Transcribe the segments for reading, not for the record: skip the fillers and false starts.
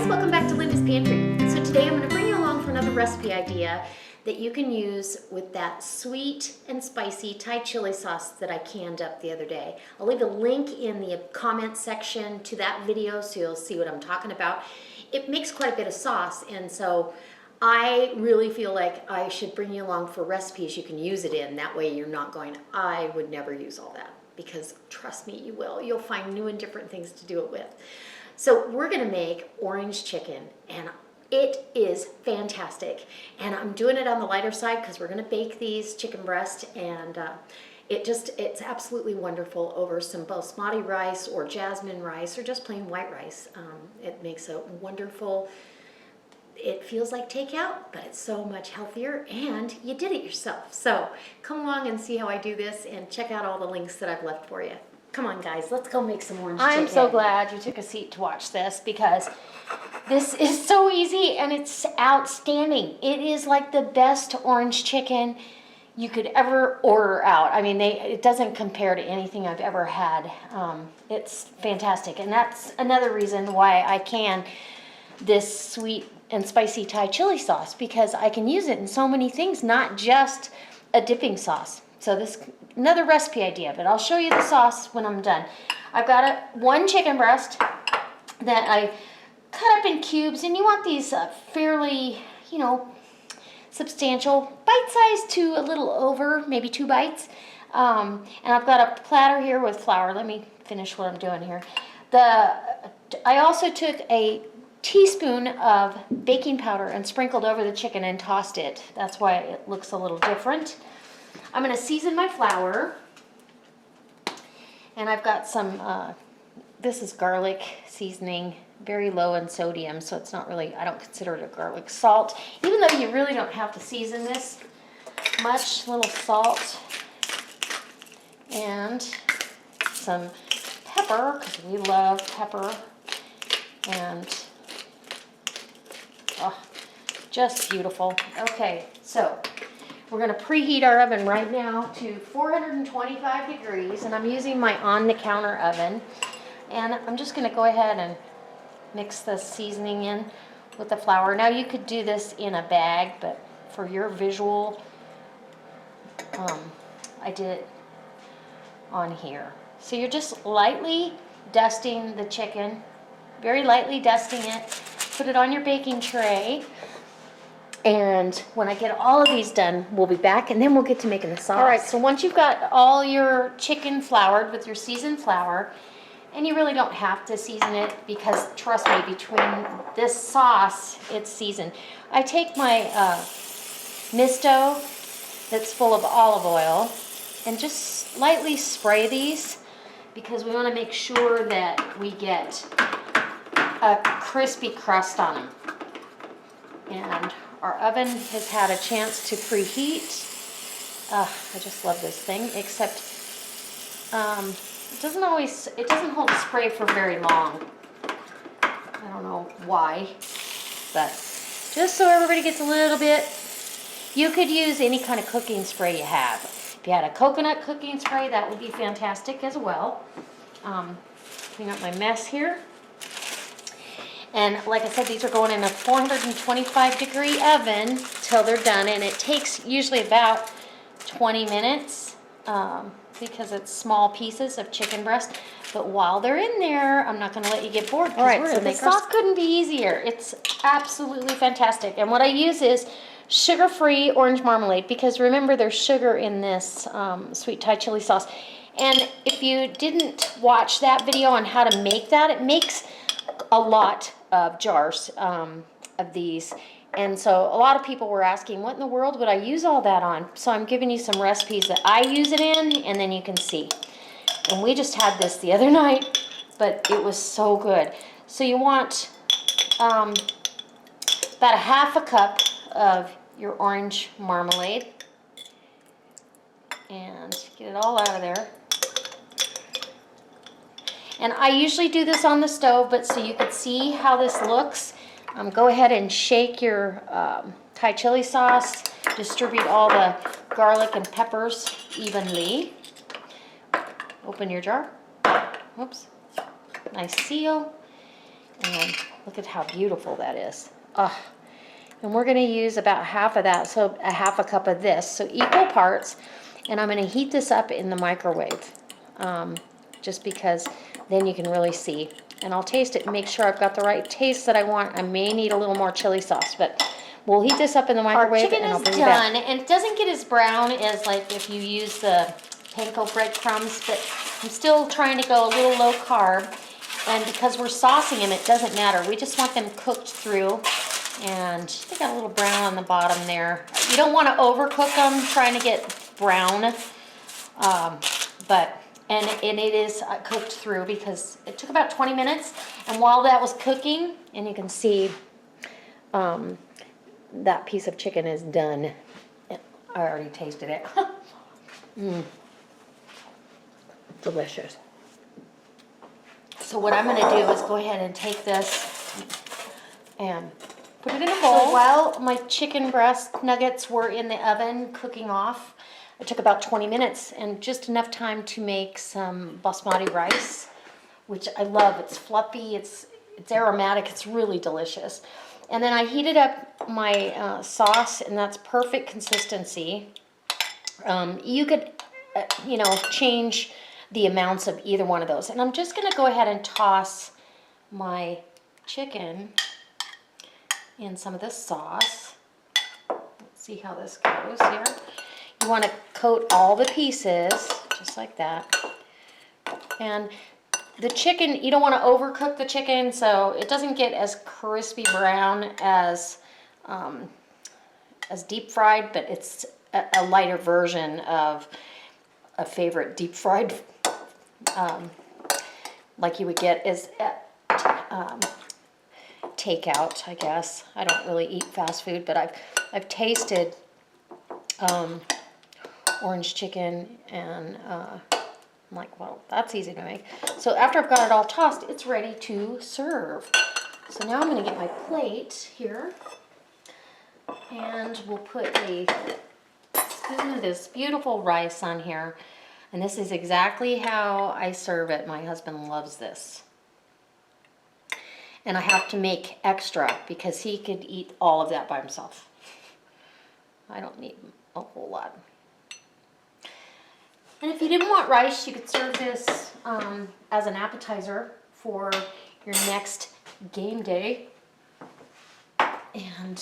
guys, welcome back to Linda's Pantry. So today I'm going to bring you along for another recipe idea that you can use with that sweet and spicy Thai chili sauce that I canned up the other day. I'll leave a link in the comment section to that video so you'll see what I'm talking about. It makes quite a bit of sauce, and so I really feel like I should bring you along for recipes you can use it in. That way you're not going, I would never use all that, because trust me, you will. You'll find new and different things to do it with. So we're gonna make orange chicken, and it is fantastic. And I'm doing it on the lighter side because we're gonna bake these chicken breast, and it's absolutely wonderful over some basmati rice or jasmine rice or just plain white rice. It makes a wonderful, it feels like takeout, but it's so much healthier, and you did it yourself. So come along and see how I do this, and check out all the links that I've left for you. Come on, guys, let's go make some orange chicken. I'm so glad you took a seat to watch this, because this is so easy and it's outstanding. It is like the best orange chicken you could ever order out. I mean, it doesn't compare to anything I've ever had. It's fantastic, and that's another reason why I can this sweet and spicy Thai chili sauce, because I can use it in so many things, not just a dipping sauce. So this another recipe idea, but I'll show you the sauce when I'm done. I've got one chicken breast that I cut up in cubes, and you want these fairly, substantial, bite-sized to a little over, maybe 2 bites. And I've got a platter here with flour. Let me finish what I'm doing here. I also took a teaspoon of baking powder and sprinkled over the chicken and tossed it. That's why it looks a little different. I'm going to season my flour, and I've got some, this is garlic seasoning, very low in sodium, so it's not really, I don't consider it a garlic salt, even though you really don't have to season this much. Little salt and some pepper, because we love pepper, and just beautiful. Okay, so we're going to preheat our oven right now to 425 degrees, and I'm using my on-the-counter oven. And I'm just going to go ahead and mix the seasoning in with the flour. Now you could do this in a bag, but for your visual, I did it on here. So you're just lightly dusting the chicken, very lightly dusting it. Put it on your baking tray. And when I get all of these done, we'll be back, and then we'll get to making the sauce. All right, so once you've got all your chicken floured with your seasoned flour, and you really don't have to season it, because trust me, between this sauce, it's seasoned. I take my misto that's full of olive oil and just lightly spray these, because we want to make sure that we get a crispy crust on them. And our oven has had a chance to preheat. I just love this thing, except it doesn't hold spray for very long. I don't know why, but just so everybody gets a little bit. You could use any kind of cooking spray you have. If you had a coconut cooking spray, that would be fantastic as well. Clean up my mess here. And like I said, these are going in a 425 degree oven till they're done, and it takes usually about 20 minutes because it's small pieces of chicken breast. But while they're in there, I'm not going to let you get bored. All right, so the sauce couldn't be easier. It's absolutely fantastic. And what I use is sugar-free orange marmalade, because remember, there's sugar in this sweet Thai chili sauce. And if you didn't watch that video on how to make that, it makes a lot of jars of these, and so a lot of people were asking, what in the world would I use all that on? So I'm giving you some recipes that I use it in, and then you can see. And we just had this the other night, but it was so good. So you want about a half a cup of your orange marmalade, and get it all out of there. And I usually do this on the stove, but so you could see how this looks, go ahead and shake your Thai chili sauce. Distribute all the garlic and peppers evenly. Open your jar. Oops. Nice seal. And look at how beautiful that is. Ah. And we're gonna use about half of that, so a half a cup of this, so equal parts. And I'm gonna heat this up in the microwave, just because then you can really see. And I'll taste it and make sure I've got the right taste that I want. I may need a little more chili sauce, but we'll heat this up in the microwave and I'll bring it back. Our chicken is done, and it doesn't get as brown as like if you use the panko breadcrumbs, but I'm still trying to go a little low carb. And because we're saucing them, it doesn't matter. We just want them cooked through. And they got a little brown on the bottom there. You don't want to overcook them, trying to get brown. And it is cooked through because it took about 20 minutes. And while that was cooking, and you can see that piece of chicken is done. I already tasted it. Delicious. So what I'm going to do is go ahead and take this and put it in a bowl. So while my chicken breast nuggets were in the oven cooking off, it took about 20 minutes and just enough time to make some basmati rice, which I love. It's fluffy, it's aromatic, it's really delicious. And then I heated up my sauce, and that's perfect consistency. You could, change the amounts of either one of those. And I'm just gonna go ahead and toss my chicken in some of this sauce. Let's see how this goes here. You want to coat all the pieces just like that. And the chicken, you don't want to overcook the chicken so it doesn't get as crispy brown as deep fried, but it's a lighter version of a favorite deep fried like you would get is at takeout, I guess. I don't really eat fast food, but I've tasted orange chicken, and I'm like, well, that's easy to make. So after I've got it all tossed, it's ready to serve. So now I'm going to get my plate here, and we'll put a spoon of this beautiful rice on here. And this is exactly how I serve it. My husband loves this. And I have to make extra because he could eat all of that by himself. I don't need a whole lot. And if you didn't want rice, you could serve this as an appetizer for your next game day. And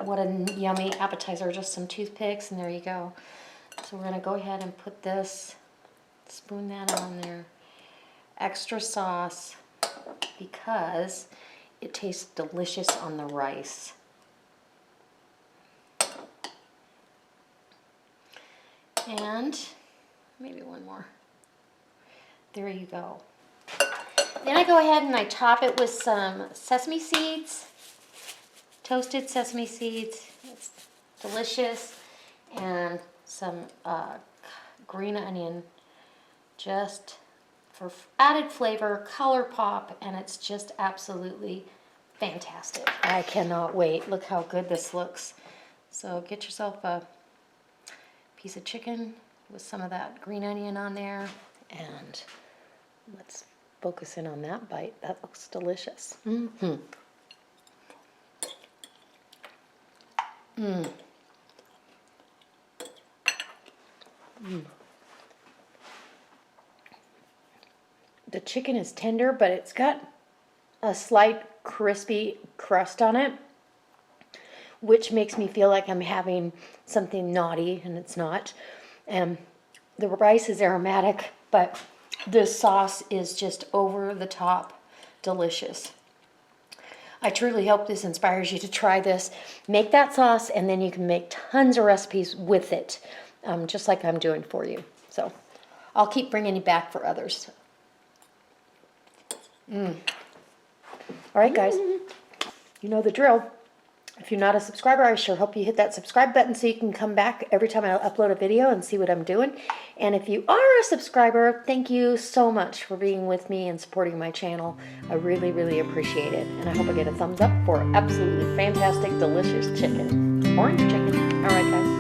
what a yummy appetizer, just some toothpicks, and there you go. So we're gonna go ahead and put this, spoon that on there. Extra sauce, because it tastes delicious on the rice. And maybe one more. There you go. Then I go ahead and I top it with some sesame seeds, toasted sesame seeds. It's delicious. And some green onion, just for added flavor, color pop, and it's just absolutely fantastic. I cannot wait. Look how good this looks. So get yourself a piece of chicken with some of that green onion on there, and let's focus in on that bite. That looks delicious. Mm-hmm. Mm. Mm. The chicken is tender, but it's got a slight crispy crust on it, which makes me feel like I'm having something naughty, and it's not. And the rice is aromatic, but this sauce is just over the top delicious. I truly hope this inspires you to try this. Make that sauce, and then you can make tons of recipes with it, just like I'm doing for you. So I'll keep bringing you back for others. All right, guys, you know the drill. If you're not a subscriber, I sure hope you hit that subscribe button so you can come back every time I upload a video and see what I'm doing. And if you are a subscriber, thank you so much for being with me and supporting my channel. I really, really appreciate it. And I hope I get a thumbs up for absolutely fantastic, delicious chicken. Orange chicken. All right, guys.